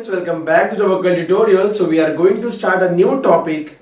students, welcome back to the vocal tutorial. So we are going to start a new topic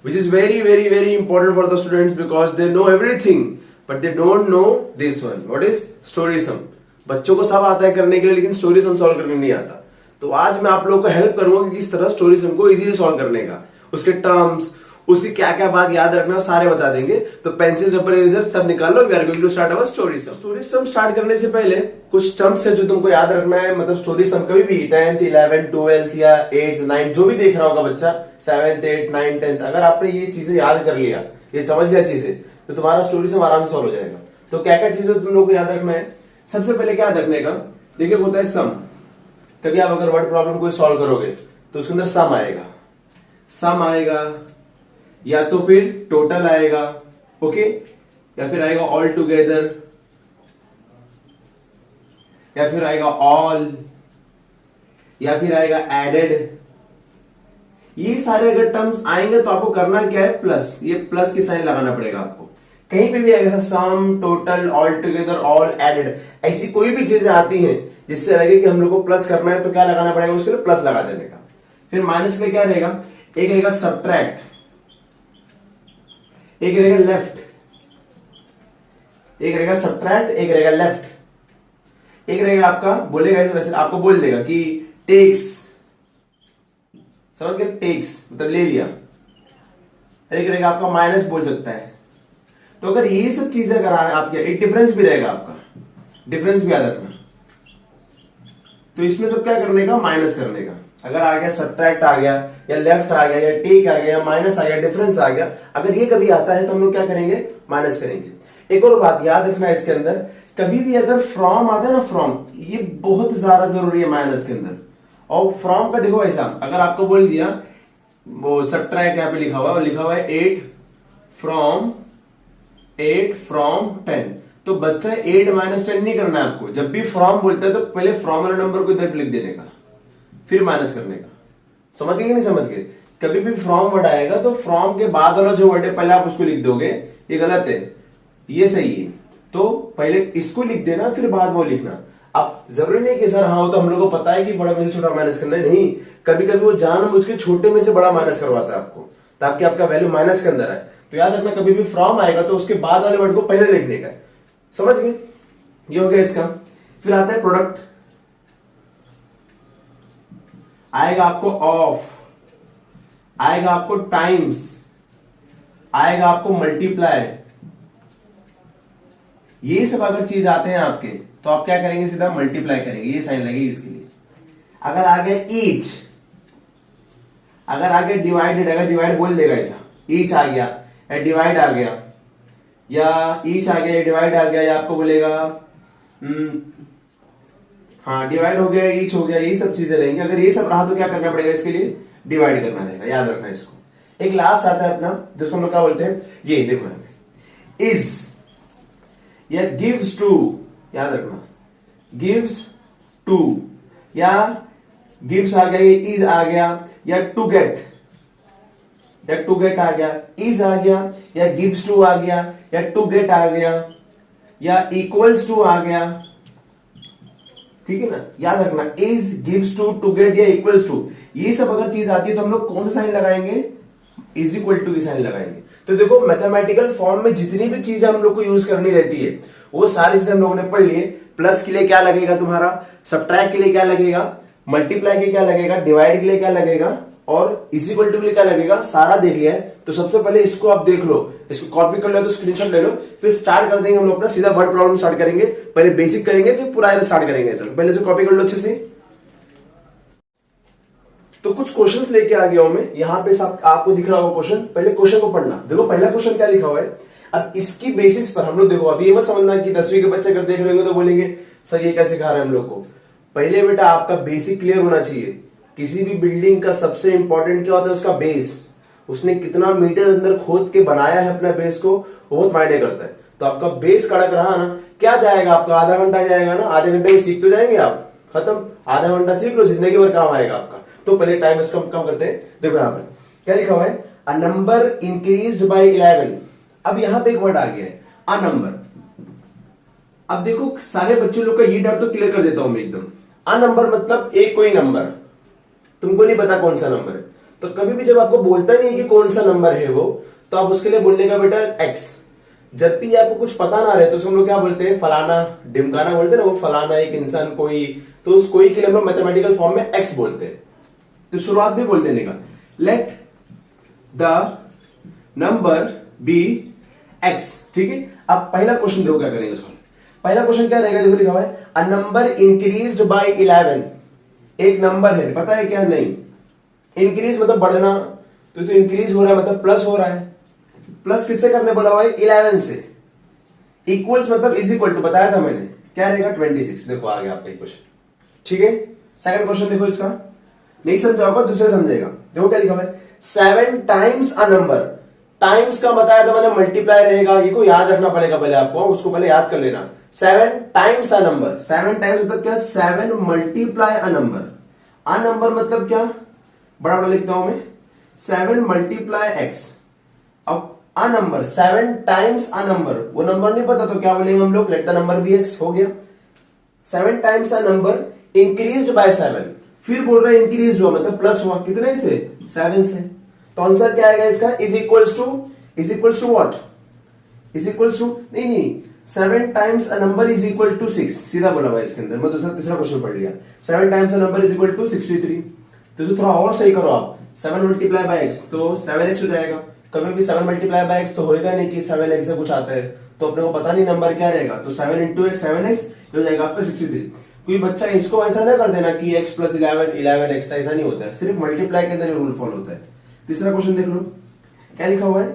which is very important for the students because they know everything but they don't know this one. What is story sum? बच्चों को सब आता है करने के लिए लेकिन story sum solve करने नहीं आता. तो आज मैं आप लोगों को हेल्प करूंगा कि किस तरह स्टोरी सम को इजीली सॉल्व करने का, उसके टर्म्स, उसकी क्या क्या बात याद रखना सारे बता देंगे. तो पेंसिल रबर इरेजर सब निकाल लो. We are going to start our story sum. Story sum start करने से पहले कुछ टर्म्स है जो तुमको याद रखना है. मतलब स्टोरी सम कभी भी 10th 11th 12th या 8th 9th जो भी देख रहा होगा बच्चा 7th 8th 9th 10th, अगर आपने ये चीजें याद कर लिया, ये समझ लिया चीजें, तो तुम्हारा स्टोरी सम आराम से सॉल्व हो जाएगा. तो क्या क्या चीजें तुम लोग को याद रखना है. सबसे पहले क्या याद रखने का, देखिए होता है सम. कभी आप अगर वर्ड प्रॉब्लम को सॉल्व करोगे तो उसके अंदर सम आएगा. सम आएगा या तो फिर टोटल आएगा, ओके, या फिर आएगा ऑल टुगेदर, या फिर आएगा ऑल, या फिर आएगा एडेड. ये सारे अगर टर्म्स आएंगे तो आपको करना क्या है, प्लस. ये प्लस की साइन लगाना पड़ेगा आपको. कहीं पे भी आएगा sum, total, all together, all, added, ऐसी कोई भी चीजें आती हैं जिससे लगे कि हम लोग को प्लस करना है तो क्या लगाना पड़ेगा, उसके लिए प्लस लगा देने का. फिर माइनस के क्या रहेगा, एक रहेगा सब्ट्रैक्ट, एक रहेगा लेफ्ट, एक रहेगा सब्ट्रैक्ट, एक रहेगा लेफ्ट, एक रहेगा आपका बोलेगा वैसे आपको बोल देगा कि टेक्स, समझ गए, टेक्स मतलब ले लिया. एक रहेगा आपका माइनस बोल सकता है. तो अगर ये सब चीजें अगर आपके, एक डिफरेंस भी रहेगा आपका, डिफरेंस भी याद रखना. तो इसमें सब क्या करने का, माइनस करने का. अगर आ गया सब्ट्रैक्ट आ गया या लेफ्ट आ गया या टेक आ गया या माइनस आ गया, डिफरेंस आ गया, अगर ये कभी आता है तो हम लोग क्या करेंगे, माइनस करेंगे. एक और बात याद रखना है इसके अंदर, कभी भी अगर फ्रॉम आता है ना, फ्रॉम, ये बहुत ज्यादा जरूरी है माइनस के अंदर. और फ्रॉम का देखो ऐसा, अगर आपको बोल दिया वो सब्ट्रैक्ट यहाँ पे लिखा हुआ है और लिखा हुआ है 8 फ्रॉम 10, तो बच्चा 8 माइनस 10 नहीं करना है आपको. जब भी फ्रॉम बोलता है तो पहले फ्रॉम वाले नंबर को इधर लिख देने का, फिर माइनस करने का. समझ गए कि नहीं समझ गए. कभी भी फ्रॉम वर्ड आएगा तो फ्रॉम के बाद वाला जो वर्ड है पहले आप उसको लिख दोगे, ये गलत है, ये सही है. तो पहले इसको लिख देना फिर बाद वो लिखना. अब जरूरी नहीं कि सर हाँ तो हम लोग को पता है कि बड़ा में से छोटा माइनस करना है, नहीं. कभी कभी वो जानबूझ के छोटे में से बड़ा माइनस करवाता है आपको ताकि आपका वैल्यू माइनस के अंदर आए. तो याद रखना कभी भी फ्रॉम आएगा तो उसके बाद वाले वर्ड को पहले लिखने का. समझ गए, ये हो गया इसका. फिर आता है प्रोडक्ट. आएगा आपको ऑफ, आएगा आपको टाइम्स, आएगा आपको मल्टीप्लाई. ये सब अगर चीज आते हैं आपके तो आप क्या करेंगे, सीधा मल्टीप्लाई करेंगे, ये साइन लगेगी इसके लिए. अगर आ गया ईच, अगर आ गया डिवाइडेड, अगर डिवाइड बोल देगा ऐसा, ईच आ गया या डिवाइड आ गया या ईच आ गया या डिवाइड आ गया, या आपको बोलेगा हाँ डिवाइड हो गया, ईच हो गया, ये सब चीजें रहेंगी. अगर ये सब रहा तो क्या करना पड़ेगा, इसके लिए डिवाइड करना रहेगा. याद रखना इसको. एक लास्ट आता है अपना जिसको हम लोग क्या बोलते हैं, ये देखो यहाँ पे इज या गिव्स टू. याद रखना गिव्स टू या गिव्स आ गया, ये इज आ गया, या टू गेट, या टू गेट आ गया, इज आ गया, या गिव्स टू आ गया, या टू गेट आ गया, या इक्वल्स टू आ गया. ठीक है ना, याद रखना is, gives to, to get या इक्वल्स टू, ये सब अगर चीज आती है तो हम लोग कौन सा साइन लगाएंगे, इज इक्वल टू की साइन लगाएंगे. तो देखो मैथमेटिकल फॉर्म में जितनी भी चीजें हम लोग को यूज करनी रहती है वो सारी चीजें हम लोगों ने पढ़ ली है. प्लस के लिए क्या लगेगा तुम्हारा, सब्ट्रैक्ट के लिए क्या लगेगा, मल्टीप्लाई के क्या लगेगा, डिवाइड के लिए क्या लगेगा, और इज इक्वल टू के लिए क्या लगेगा, सारा देख लिया है. तो सबसे पहले इसको आप देख लो, इसको कॉपी कर लो तो स्क्रीनशॉट ले लो. फिर स्टार्ट कर देंगे हम लोग अपना सीधा वर्ड प्रॉब्लम स्टार्ट करेंगे. पहले बेसिक करेंगे फिर पूरा स्टार्ट करेंगे. सर पहले जो कॉपी कर लो अच्छे से. तो कुछ क्वेश्चंस लेके आ गया हूं मैं. यहाँ पे सब आपको दिख रहा होगा क्वेश्चन. पहले क्वेश्चन को पढ़ना. देखो पहला क्वेश्चन क्या लिखा हुआ है. अब इसकी बेसिस पर हम लोग देखो, अभी ये मत समझना कि 10वीं के बच्चे अगर देख रहे होंगे तो बोलेंगे सर ये क्या सिखा रहे हैं हम लोग को. पहले बेटा आपका बेसिक क्लियर होना चाहिए. किसी भी बिल्डिंग का सबसे इंपॉर्टेंट क्या होता है, उसका बेस. उसने कितना मीटर अंदर खोद के बनाया है अपना बेस को, बहुत मायने करता है. तो आपका बेस कड़क रहा ना, क्या जाएगा आपका, आधा घंटा जाएगा ना, आधे घंटे में सीख तो जाएंगे आप, खत्म. आधा घंटा सीख लो, जिंदगी भर काम आएगा आपका. तो पहले टाइम कम करते हैं. देखो यहाँ पर क्या लिखा हुआ है, अ नंबर इंक्रीज्ड बाय 11. अब यहां पे एक वर्ड आ गया है, अ नंबर. अब देखो सारे बच्चों लोग का ये डर तो क्लियर कर देता हूं मैं एकदम. अ नंबर मतलब एक कोई नंबर. तुमको नहीं पता कौन सा नंबर है, तो कभी भी जब आपको बोलता नहीं है कि कौन सा नंबर है वो, तो आप उसके लिए बोलने का बेटा एक्स। जब भी आपको कुछ पता ना रहे तो उसको हम लोग क्या बोलते हैं, फलाना ढिमकाना बोलते हैं ना, वो फलाना एक इंसान कोई, तो उस कोई के लिए हम लोग मैथमेटिकल फॉर्म में एक्स बोलते हैं। तो शुरुआत में बोल देने का, let the number be X, ठीक है। अब पहला क्वेश्चन देखो क्या करेंगे इसको। पहला क्वेश्चन क्या रहेगा, देखो लिखा हुआ है अ नंबर इंक्रीज्ड बाय 11। एक नंबर है, पता है क्या, नहीं, इंक्रीज मतलब बढ़ना, तो इंक्रीज हो रहा है मतलब प्लस हो रहा है, प्लस किससे करने बोला हुआ है, 11 से। इक्वल्स मतलब इज इक्वल टू, बताया था मैंने, क्या रहेगा 26। देखो आ गया आपका क्वेश्चन, ठीक है। सेकंड क्वेश्चन देखो, इसका नहीं समझा होगा दूसरे समझेगा। देखो क्या लिखा हुआ है, 7 टाइम्स अ नंबर। टाइम्स का बताया था मैंने मल्टीप्लाई रहेगा, ये को याद रखना पड़ेगा पहले आपको, उसको पहले याद कर लेना। 7 टाइम्स अ नंबर, 7 टाइम्स मतलब क्या, 7 multiply a number. A number मतलब क्या, बड़ा बड़ा लिखता हूं मैं, 7 मल्टीप्लाई एक्स। अब a number 7 times a number, वो नंबर नहीं पता तो क्या बोलेंगे हम लोग, let the number be X, हो गया। 7 times a number increased by 7, फिर बोल रहे हैं इंक्रीज हुआ मतलब प्लस हुआ, कितने से, 7 से। तो आंसर क्या आएगा इसका, is equals to what, is equals to, नहीं 7 times a number is equal to 6, सीधा बोला हुआ इसके अंदर। मैं दूसरा तीसरा क्वेश्चन पढ़ लिया, 7 times a number is equal to 63। तो थोड़ा और सही करो आप, 7 मल्टीप्लाई बाय एक्स तो 7x हो जाएगा। कभी भी 7 मल्टीप्लाई बाय एक्स तो होएगा नहीं कि 7x से कुछ आता है, तो अपने को पता नहीं नंबर क्या रहेगा, तो 7 इंटू एक्स 7x हो जाएगा आपका 63। कोई बच्चा इसको ऐसा ना कर देना कि x प्लस 11x, ऐसा नहीं होता है, सिर्फ मल्टीप्लाई के अंदर रूल फॉलो होता है। तीसरा क्वेश्चन देख लो, क्या लिखा हुआ है,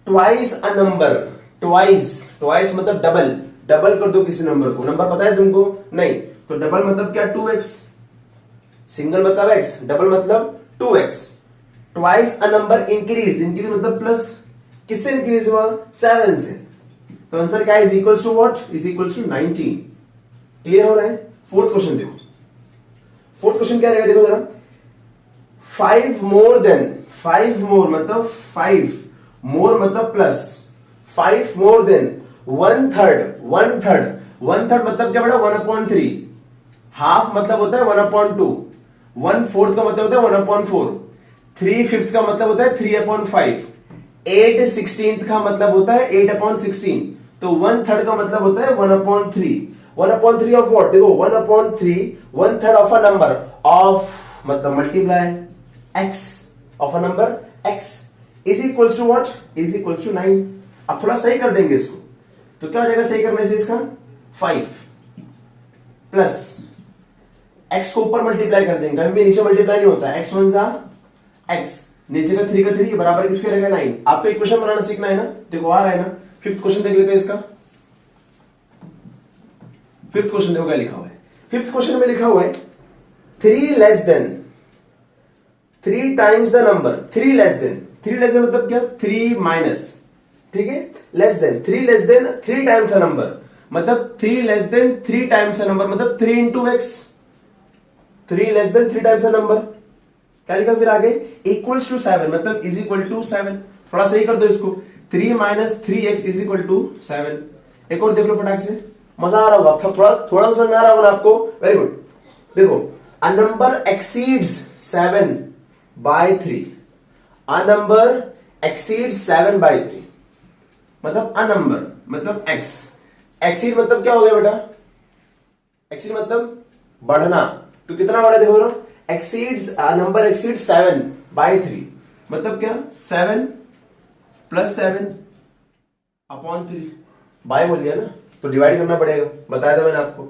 ट्वाइस अ नंबर। ट्वाइस मतलब डबल, डबल कर दो किसी नंबर को, नंबर पता है तुमको, नहीं, तो डबल मतलब क्या, 2x। सिंगल मतलब x, डबल मतलब 2x। Twice a number increase, increase मतलब प्लस, किससे इंक्रीज हुआ, 7 से। तो आंसर क्या है, is equals to what, is equals to 19। Clear हो रहा है। फोर्थ क्वेश्चन देखो, फोर्थ क्वेश्चन क्या रहेगा, देखो जरा, 5 मोर देन, 5 मोर मतलब 5, मोर मतलब प्लस, 5 मोर देन 1/3, 1/3 मतलब क्या बड़ा, 1/3। हाफ मतलब होता है 1/2, 1/4 का मतलब होता है 1/4, 3/5 का मतलब होता है 3/5, 8/16 का मतलब होता है 8/16, तो 1/3 का मतलब होता है 1/3। 1/3 ऑफ व्हाट, देखो 1/3, 1/3 ऑफ अ नंबर, ऑफ मतलब multiply x of a number x is equals to what, is equals to 9। अब थोड़ा सही कर देंगे इसको, तो क्या हो जाएगा सही करने से, इसका 5 प्लस x को ऊपर मल्टीप्लाई कर देंगे, कभी भी नीचे मल्टीप्लाई नहीं होता है, x1 जा x, नीचे का 3 का 3 बराबर किसके रहेगा 9। आपको इक्वेशन बनाना सीखना है ना, देखो आ रहा है ना। फिफ्थ क्वेश्चन देख लेते हैं इसका। फिफ्थ क्वेश्चन देखो क्या लिखा हुआ है, फिफ्थ क्वेश्चन में लिखा हुआ है 3 less than, 3 times the number, 3 less than, 3 less than मतलब क्या, 3 माइनस, ठीक है, less than, 3 less than 3 times a number, मतलब 3 less than 3 times a number मतलब 3 into x, 3 less than 3 times a number. क्या लिखा फिर आगे, इक्वल्स टू 7 मतलब इज इक्वल टू 7। थोड़ा सही कर दो इसको, 3 minus 3x is equal to 7। एक और देख लो फटाक से, मजा आ रहा होगा, थोड़ा सा समझ आ रहा होगा आपको, वेरी गुड। देखो, a number exceeds 7 by 3, a number exceeds 7 by 3 मतलब अ नंबर मतलब x, एक्सीड मतलब क्या हो गया बेटा, एक्सीड मतलब बढ़ना, तो कितना बढ़ा देखो ना, एक्सीड्स, नंबर एक्सीड्स 7 बाय 3 मतलब क्या, 7 प्लस 7 अपॉन 3, बाय बोल दिया ना, तो डिवाइड करना पड़ेगा, बताया था मैंने आपको,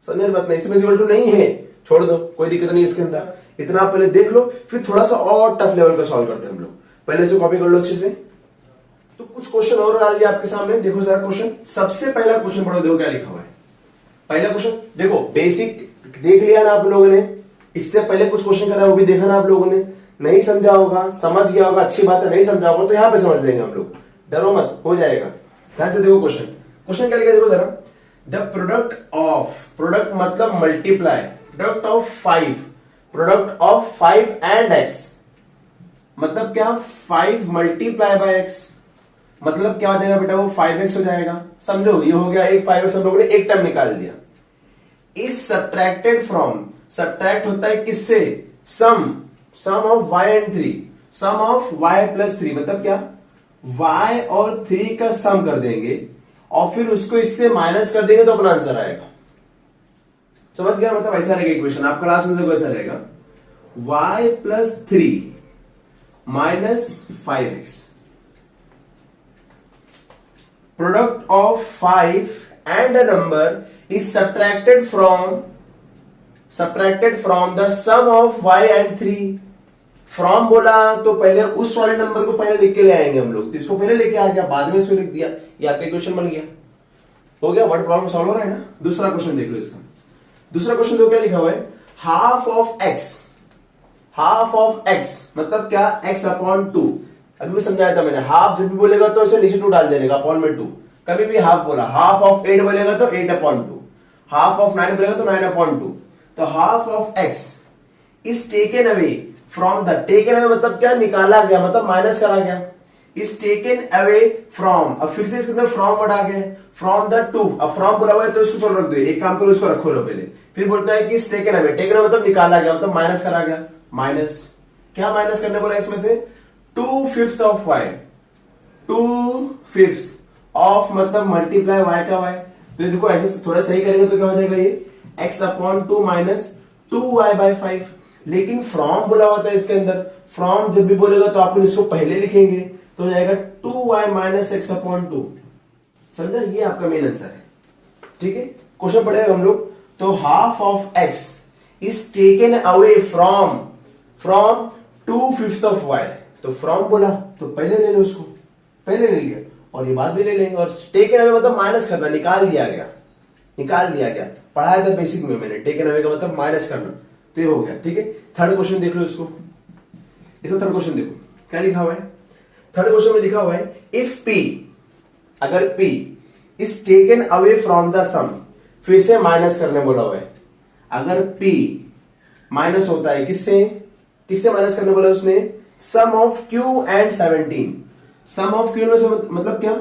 समझे बात नहीं, इसमें इक्वल टू नहीं है, छोड़ दो, कोई दिक्कत नहीं इसके अंदर। इतना आप पहले देख लो, फिर थोड़ा सा और टफ लेवल का सॉल्व करते हैं हम लोग, पहले से कॉपी कर लो अच्छे से। तो कुछ क्वेश्चन और डाल दिया आपके सामने, देखो जरा क्वेश्चन, सबसे पहला क्वेश्चन पढ़ो, देखो क्या लिखा हुआ है। पहला क्वेश्चन देखो, बेसिक देख लिया ना आप लोगों ने, इससे पहले कुछ क्वेश्चन करा वो भी देखा ना आप लोगों ने, नहीं समझा होगा, समझ गया होगा, अच्छी बात है, नहीं समझा होगा तो यहां पे समझ लेंगे हम लोग, डरो मत, हो जाएगा। ध्यान से देखो क्वेश्चन, क्वेश्चन क्या लिखा है देखो जरा, द प्रोडक्ट ऑफ, प्रोडक्ट मतलब multiply, product of 5, product of 5 and x मतलब क्या, 5 मल्टीप्लाई बाय x मतलब क्या हो जाएगा बेटा, वो 5x हो जाएगा, समझो ये हो गया एक 5x, हम लोगों ने एक टर्म निकाल दिया। इज सब्ट्रैक्टेड फ्रॉम, सब्ट्रैक्ट होता है किससे, sum of y and 3, sum of y plus 3 मतलब क्या, y और 3 का सम कर देंगे और फिर उसको इससे माइनस कर देंगे तो अपना आंसर आएगा। समझ गया, मतलब ऐसा रहेगा इक्वेशन आपका क्लास में, देखो ऐसा रहेगा y plus 3 minus 5x, product of 5 and a number is subtracted from the sum of y and 3। From बोला तो पहले उस वाले नंबर को पहले लिख के ले आएंगे हम लोग, तो इसको पहले लेके आ गया, बाद में इसको लिख दिया, ये आपका इक्वेशन बन गया। हो गया, वर्ड प्रॉब्लम सॉल्व हो रहा है ना। दूसरा क्वेश्चन देख लो इसका। दूसरा क्वेश्चन देखो क्या लिखा हुआ है, हाफ ऑफ x मतलब क्या, x अपॉन 2। अभी भी समझाया था मैंने, हाफ जब भी बोलेगा तो इसे नीचे 2 डाल देगा, अपॉन में 2। कभी भी हाफ बोला, हाफ ऑफ 8 बोलेगा तो 8 अपॉन 2, हाफ ऑफ 9 बोलेगा तो 9 अपॉन 2। तो half of x is taken away from the, taken away मतलब क्या, निकाला गया, मतलब माइनस करा गया, इज टेकन अवे फ्रॉम। अब फिर से इसके अंदर फ्रॉम वर्ड आ गया, फ्रॉम द 2। अब फ्रॉम बोला हुआ है तो इसको छोड़ रख दो, एक काम करो इसको रखो लो पहले। फिर बोलता है कि is taken away, taken away मतलब निकाला गया, मतलब माइनस करा गया। माइनस क्या माइनस करने बोला इसमें से, 2/5 ऑफ y, 2/5 ऑफ मतलब मल्टीप्लाई y का y। तो देखो ऐसे थोड़ा सही करेंगे तो क्या हो जाएगा, ये x अपॉन 2 माइनस 2y/5। लेकिन फ्रॉम बोला होता है इसके अंदर, फ्रॉम जब भी बोलेगा तो आप इसको पहले लिखेंगे तो हो जाएगा 2y माइनस x अपॉन 2। समझा, ये आपका मेन आंसर है। ठीक है, क्वेश्चन पढ़ेगा हम लोग। तो half of x is taken away from 2/5 of y। तो फ्रॉम बोला तो पहले ले लो, उसको पहले ले लिया और ये बाद भी ले लेंगे। और टेकन अवे मतलब माइनस करना, निकाल दिया गया। पढ़ाया था बेसिक में मैंने, टेकन अवे का मतलब माइनस करना, तो ये हो गया। ठीक है, थर्ड क्वेश्चन देख लो इसको। इसका थर्ड क्वेश्चन देखो क्या लिखा हुआ है। थर्ड क्वेश्चन में लिखा हुआ है, इफ p, अगर p is taken away from the sum, फिर से माइनस करने बोला हुआ है। अगर p माइनस होता है किससे माइनस करने बोला उसने, sum of q and 17। Sum of q में से मतलब क्या,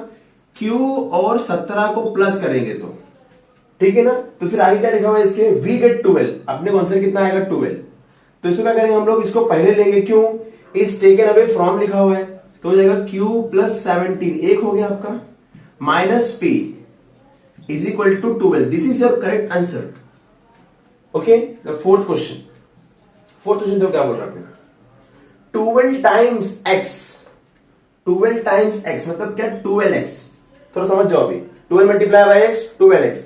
q और 17 को प्लस करेंगे तो, ठीक है ना। तो फिर आगे क्या लिखा हुआ है इसके, वी गेट 12, अपने को आंसर कितना आएगा 12। तो इसको क्या करेंगे हम लोग, इसको पहले लेंगे, क्यों, इज टेकन अवे फ्रॉम लिखा हुआ है तो हो जाएगा q प्लस 17, एक हो गया आपका, minus p is equal to 12। This is your correct answer. Okay, fourth question तो क्या बोल रहा है, 12 टाइम्स x मतलब क्या, 12x। थोड़ा समझ जाओ अभी, 12 multiply by x 12x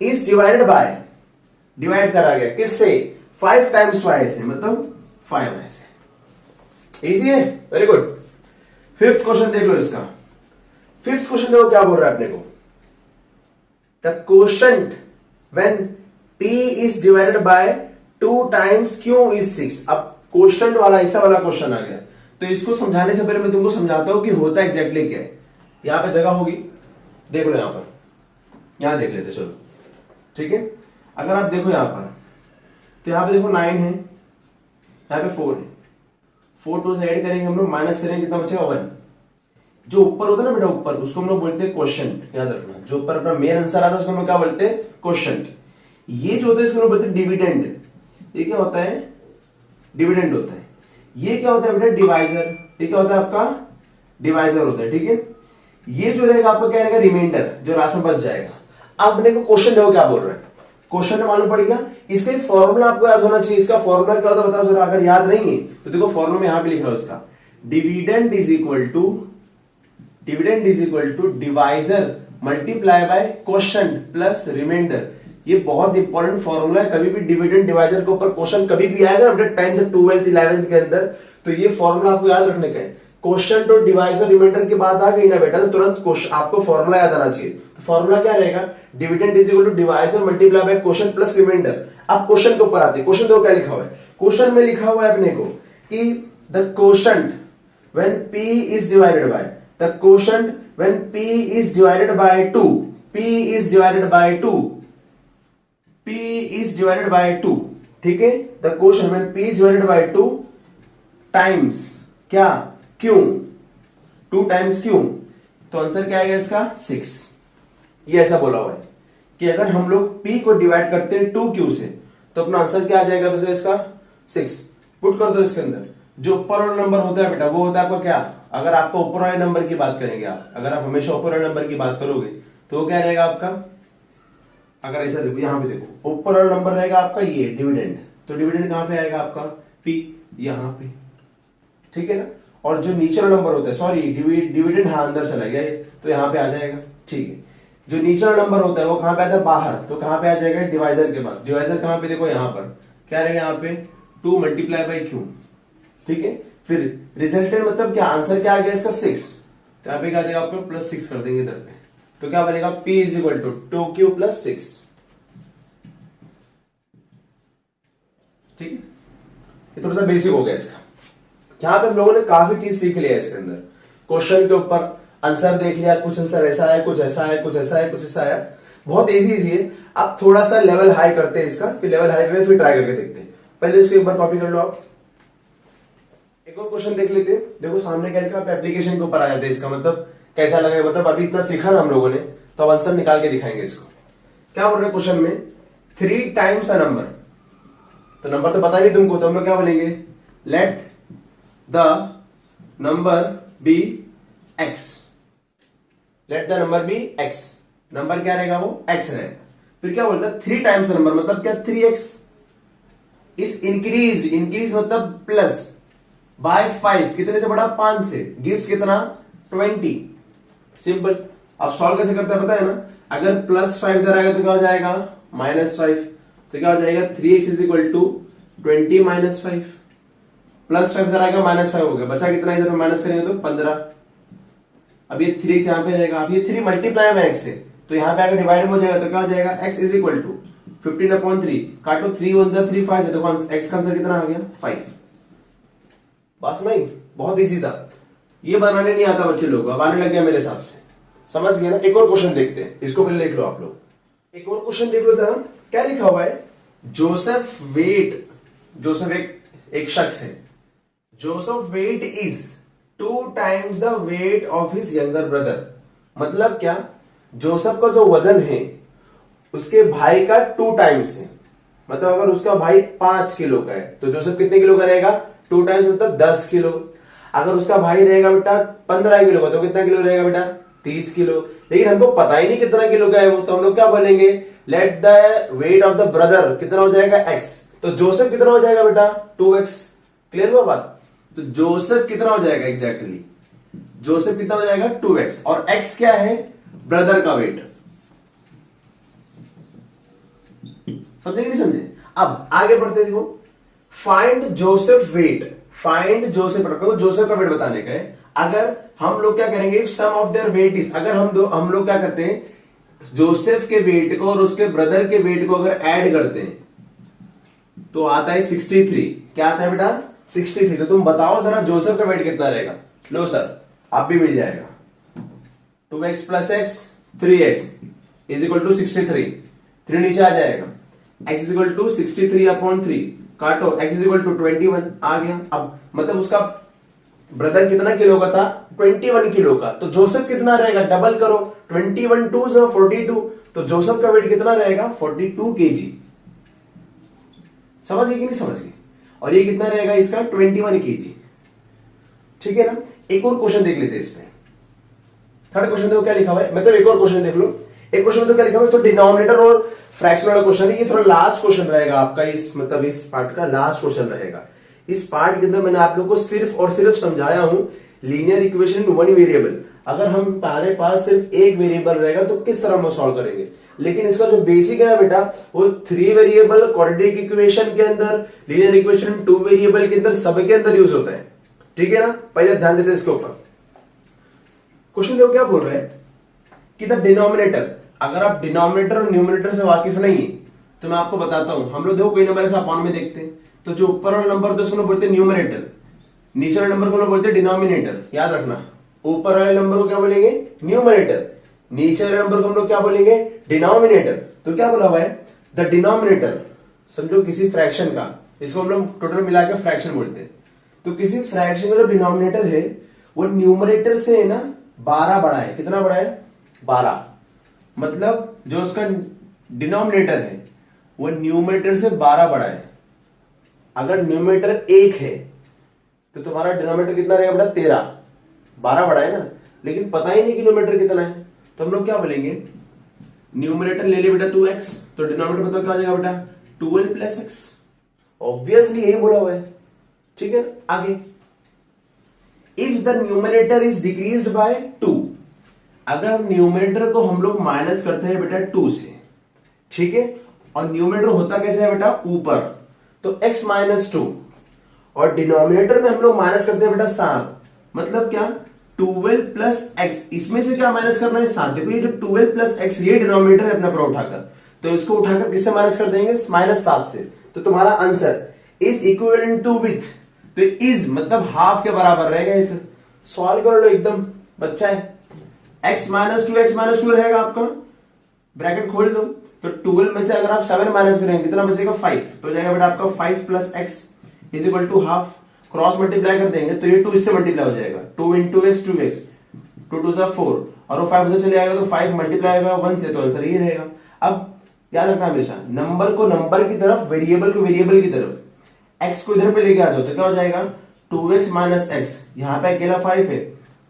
is divide करा गया किससे, 5 टाइम्स y से, मतलब 5y से। इजी है, वेरी गुड। फिफ्थ क्वेश्चन देख लो इसका। फिफ्थ क्वेश्चन देखो क्या बोल रहा है अपने को, the quotient when p is divided by 2 times q is 6। अब क्वोशंट वाला ऐसा वाला क्वेश्चन आ गया, तो इसको समझाने से पहले मैं तुमको समझाता हूं कि होता एग्जैक्टली क्या है। यहां पे जगह होगी, देख लो यहां पर, यहां देख लेते चलो। ठीक है, अगर आप देखो यहां पर, तो यहां पे देखो 9 है, यहां पे 4 है, 4 2 से ऐड करेंगे हम लोग, माइनस करेंगे, कितना बचेगा 1। जो ऊपर होता है ना बेटा, ऊपर, उसको हम लोग बोलते हैं क्वोशंट, याद रखना। जो ऊपर अपना मेन आंसर आता है उसको हम लोग क्या बोलते हैं, क्वोशंट। ये जो होता है इसको हम लोग बोलते हैं डिविडेंड। ये क्या होता है, डिविडेंड होता है। ये क्या होता है बेटा, डिवाइजर। ये क्या होता है आपका, डिवाइजर होता है। ठीक है, ये जो रहेगा आपका क्या रहेगा, रिमाइंडर, जो लास्ट में बच जाएगा। अब अपने को क्वेश्चन देखो क्या बोल रहे हैं, क्वेश्चन मालूम पड़ेगा। इसका फॉर्मूला आपको याद होना चाहिए। इसका फॉर्मूला क्या होता है बताओ जरा, अगर याद नहीं है तो देखो फॉर्मूला में यहां पे लिखा है उसका, dividend is equal to divisor multiply by quotient plus remainder. ये बहुत इंपॉर्टेंट फॉर्मूला है। कभी भी डिविडेंड डिवाइजर के ऊपर क्वेश्चन कभी भी आएगा अपने 10th 12th 11th के अंदर, तो ये फॉर्मूला आपको याद रखने का है। क्वोशंट और डिवाइजर रिमाइंडर की बात आ गई ना बेटा, तो तुरंत आपको फॉर्मूला याद आना चाहिए। तो फॉर्मूला क्या रहेगा, dividend is equal to divisor multiply by quotient plus remainder. अब क्वेश्चन के ऊपर आते हैं। क्वेश्चन देखो क्या लिखा हुआ है। क्वेश्चन में लिखा हुआ है अपने को कि the quotient when p is divided by, the quotient when p is divided by 2, p is divided by 2, ठीक है। The quotient when p is divided by 2 times क्या, q, 2 टाइम्स q, तो आंसर क्या आएगा इसका 6। ये ऐसा बोला हुआ है कि अगर हम लोग p को डिवाइड करते हैं 2q से, तो अपना आंसर क्या आ जाएगा इसका 6। पुट कर दो इसके अंदर। जो ऊपर वाला नंबर होता है बेटा वो होता है आपका क्या, अगर आपको ऊपर वाले नंबर की बात करेंगे आप, अगर आप हमेशा ऊपर वाले नंबर की बात करोगे तो वो क्या रहेगा आपका, अगर ऐसा देखो यहां पे देखो ऊपर वाला नंबर रहेगा आपका ये डिविडेंड, तो डिविडेंड कहां पे आएगा आपका पी, यहां पे, ठीक है ना। और जो नीचे वाला नंबर होता है, सॉरी डिविडेंड हाँ अंदर चला गया तो यहां पे आ जाएगा, ठीक है। जो नीचे वाला नंबर होता है वो कहां पे आता है बाहर, तो कहां पे आ जाएगा डिवाइजर के पास। डिवाइजर कहां पे देखो यहां पर क्या रहेगा, यहाँ पे 2 मल्टीप्लाई बाई क्यू, ठीक है। फिर रिजल्टेंट मतलब क्या, आंसर क्या आ गया इसका 6, तो यहां पे क्या आ जाएगा आपको +6 कर देंगे इधर पे, तो क्या बनेगा P is equal to 2Q + 6, ठीक है। ये थोड़ा सा बेसिक हो गया इसका। यहां पे हम लोगों ने काफी चीज सीख लिया है इसके अंदर, क्वेश्चन के ऊपर आंसर देख लिया, कुछ आंसर ऐसा है, कुछ ऐसा है, कुछ ऐसा है, कुछ ऐसा है, बहुत इजी है। अब थोड़ा सा लेवल हाई करते हैं इसका, फिर लेवल हाई करके फिर ट्राई करके देखते हैं। पहले इसको एक बार कॉपी कर लो आप, एक और क्वेश्चन देख लेते हैं। देखो सामने क्या लिखा, आप एप्लीकेशन के ऊपर आ जाते हैं, इसका मतलब कैसा लगेगा, मतलब अभी इतना सीखा ना हम लोगों ने, तो अब आंसर निकाल के दिखाएंगे इसको। क्या बोल रहे हैं क्वेश्चन में, 3 टाइम्स अ नंबर, तो नंबर तो पता नहीं तुमको, तो हम लोग क्या बोलेंगे, let the number be X, let the number be X, number क्या रहेगा वो एक्स रहेगा। फिर क्या बोलता है 3 टाइम्स नंबर, मतलब क्या 3x इस इंक्रीज मतलब प्लस बाय 5, कितने से बढ़ा 5 से, गिव्स कितना 20, सिंपल। अब सॉल्व कैसे करते हैं पता है ना, अगर +5 इधर आएगा तो क्या हो जाएगा -5, तो क्या हो जाएगा 3x इज इक्वल टू 20 - 5, +5 इधर आएगा -5 हो गया, बचा कितना, इधर माइनस करेंगे तो 15। अब ये 3x यहां पे रहेगा, अब ये 3 मल्टीप्लाई में x से, तो यहां पे अगर डिवाइड हो जाएगा तो क्या हो जाएगा x इज इक्वल टू 15/3, काटो 3 1 जा 3 5 है, तो x का आंसर कितना आ गया 5। बस नहीं, बहुत इजी था, ये बनाने नहीं आता बच्चे लोग, अब आने लग गया मेरे हिसाब से, समझ गए ना। एक और क्वेश्चन देखते हैं, इसको पहले देख लो आप लोग, एक और क्वेश्चन देख लो जरा, क्या लिखा हुआ है, जोसेफ वेट, जोसेफ एक शख्स है, Joseph weight is 2 times the weight of his younger brother, मतलब क्या, जोसेफ का जो वजन है उसके भाई का 2 टाइम्स है, मतलब अगर उसका भाई 5 किलो का है तो जोसेफ कितने किलो का रहेगा, 2 टाइम्स मतलब 10 किलो। अगर उसका भाई रहेगा बेटा 15 किलो का तो कितना किलो रहेगा बेटा 30 किलो, लेकिन हमको पता ही नहीं कितना किलो का है वो, तो हम लोग क्या बोलेंगे, let the weight of the brother कितना हो जाएगा x, तो जोसेफ कितना हो जाएगा बेटा 2x, क्लियर हुआ बात। तो जोसेफ कितना हो जाएगा एग्जैक्टली, जोसेफ कितना हो जाएगा 2x, और x क्या है ब्रदर का वेट, समझे नहीं समझे। अब आगे बढ़ते देखो, find Joseph weight, find Joseph, Joseph का वेट बताने का है। अगर हम लोग क्या करेंगे, if sum of their weight is, अगर हम लोग क्या करते हैं, जोसेफ के वेट को और उसके ब्रदर के वेट को अगर ऐड करते हैं तो आता है 63, क्या आता है बेटा 63, तो तुम बताओ जरा जोसेफ का वेट कितना रहेगा, लो सर आप भी मिल जाएगा, 2x + x 3x is equal to 63, 3 नीचे आ जाएगा, x इज इक्वल टू 63/3, काटो x इज इक्वल टू 21 आ गया। अब मतलब उसका ब्रदर कितना किलो का था 21 किलो का, तो जोसेफ कितना रहेगा, डबल करो, 21 2 42, तो जोसेफ का वेट कितना रहेगा 42 kg, समझ गए कि नहीं समझ गए। और ये कितना रहेगा इसका 21 kg, ठीक है ना। एक और क्वेश्चन देख लेते हैं इसमें, थर्ड क्वेश्चन देखो क्या लिखा हुआ है, मतलब एक और क्वेश्चन देख लो, एक क्वेश्चन तो क्या लिखा हुआ है, तो डिनोमिनेटर और फ्रैक्शन वाला क्वेश्चन है, ये थोड़ा लास्ट क्वेश्चन रहेगा आपका, इस मतलब इस पार्ट का लास्ट क्वेश्चन रहेगा। इस पार्ट के अंदर मैंने आप लोगों को सिर्फ और सिर्फ समझाया हूं लीनियर इक्वेशन इन 1 वेरिएबल, अगर हमारे पास सिर्फ एक वेरिएबल रहेगा तो किस तरह हम सॉल्व करेंगे, लेकिन इसका जो बेसिक है ना बेटा वो 3 वेरिएबल क्वाड्रेटिक इक्वेशन के अंदर, लीनियर इक्वेशन 2 वेरिएबल के अंदर, सबके अंदर यूज होता है, ठीक है ना। पहले ध्यान देते हैं इसके ऊपर। क्वेश्चन देखो क्या बोल रहे हैं कि द डिनोमिनेटर, अगर आप डिनोमिनेटर और न्यूमरेटर से वाकिफ नहीं है तो मैं आपको बताता हूं, हम लोग देखो कोई नंबर ऐसा अपॉन में देखते हैं, तो जो ऊपर वाला नंबर तो उसको बोलते हैं न्यूमरेटर, नीचे वाले नंबर को बोलते हैं डिनोमिनेटर, याद रखना, ऊपर वाले नंबर को क्या बोलेंगे न्यूमरेटर, नीचे वाले नंबर को हम लोग क्या बोलेंगे डिनोमिनेटर। तो क्या बोला हुआ है, द डिनोमिनेटर, समझो किसी फ्रैक्शन का, इसको हम लोग टोटल मिला के फ्रैक्शन बोलते हैं, तो किसी फ्रैक्शन का जो डिनोमिनेटर है वो न्यूमरेटर से है ना 12 बड़ा है, कितना बड़ा है 12, मतलब जो उसका डिनोमिनेटर है वो न्यूमरेटर से 12 बड़ा है, अगर न्यूमरेटर 1 है तो तुम्हारा डिनोमिनेटर कितना रहेगा बेटा 13, 12 बड़ा है ना, लेकिन पता ही नहीं कि न्यूमरेटर कितना है, तो हम लोग क्या बोलेंगे, न्यूमरेटर ले ले बेटा 2x, तो डिनोमिनेटर बताओ क्या हो जाएगा बेटा 12 प्लस x। ऑब्वियसली यही बोला हुआ है, ठीक है। आगे, if the numerator is decreased bye 2, अगर न्यूमरेटर को हम लोग माइनस करते हैं बेटा 2 से, ठीक है, और न्यूमरेटर होता कैसे है बेटा ऊपर, तो x माइनस 2, और डिनोमिनेटर में हम लोग माइनस करते हैं बेटा 7, मतलब क्या 12 प्लस एक्स, इसमें से क्या माइनस करना है 7। देखो ये जो 12 प्लस एक्स ये डिनोमिनेटर है अपना पूरा उठाकर, तो इसको उठाकर किससे माइनस कर देंगे, माइनस 7 से, तो तुम्हारा answer is equivalent to with, तो इज मतलब हाफ के बराबर रहेगा ये। फिर सॉल्व कर लो, एकदम बच्चा है। x माइनस 2 रहेगा आपका, ब्रैकेट खोल दो, तो 12 में से अगर आप 7 माइनस करेंगे कितना बचेगा 5, तो हो जाएगा बेटा आपका 5 plus X is equal to half. Cross multiply कर देंगे तो ये 2 इससे मल्टीप्लाई हो जाएगा, 2 इंटू एक्स 2x, 2 2 4, और वो 5 उधर चले आएगा तो 5 मल्टीप्लाई होगा 1 से, तो आंसर ये रहेगा। अब याद रखना हमेशा, नंबर को नंबर की तरफ, वेरिएबल को वेरिएबल की तरफ, x को इधर पे लेके आ जाओ तो क्या हो जाएगा 2x माइनस एक्स, यहां पे अकेला 5 है,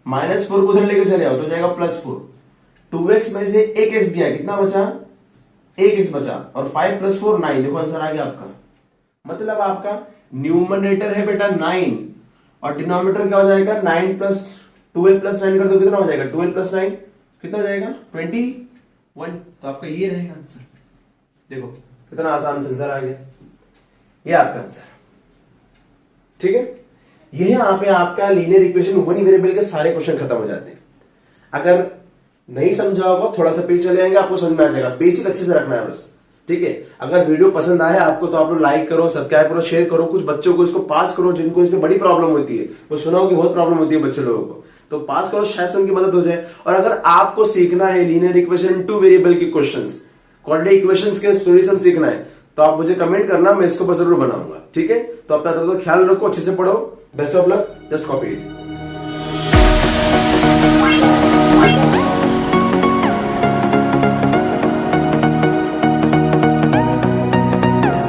माइनस 4 को उधर लेके चले आओ तो जाएगा प्लस 4, 2x में से एक x गया, कितना बचा 1x बचा, और 5 प्लस 4 9, देखो आंसर आ गया आपका। मतलब आपका न्यूमरेटर है बेटा 9 और डिनोमिनेटर क्या हो जाएगा 9 प्लस 12 प्लस 9 कर दो कितना हो जाएगा 12 प्लस 9 कितना हो जाएगा 21, तो आपका ये रहेगा आंसर। देखो कितना आसान आंसर आ गया, ये आपका आंसर, ठीक है। ये यहाँ पे आपका लीनियर इक्वेशन वन वेरिएबल के सारे क्वेश्चन खत्म हो जाते हैं। अगर नहीं समझा होगा थोड़ा सा पीछे चले जाएंगे, आपको समझ में आ जाएगा, बेसिक अच्छे से रखना है बस, ठीक है। अगर वीडियो पसंद आए आपको तो आप लोग लाइक करो, सब्सक्राइब करो, शेयर करो, कुछ बच्चों को इसको पास करो जिनको इसमें बड़ी प्रॉब्लम होती है, वो सुना हो कि बहुत प्रॉब्लम होती है बच्चे लोगों को, तो पास करो, शायद से उनकी मदद हो जाए। और अगर आपको सीखना है लीनियर इक्वेशन 2 वेरिएबल के क्वेश्चंस, क्वाड्रेटिक इक्वेशंस के सॉल्यूशन सीखना है, तो आप मुझे कमेंट करना, मैं इसको जरूर बनाऊंगा, ठीक है। तो अपना ख्याल रखो, अच्छे से पढ़ो, best of luck, just copy it.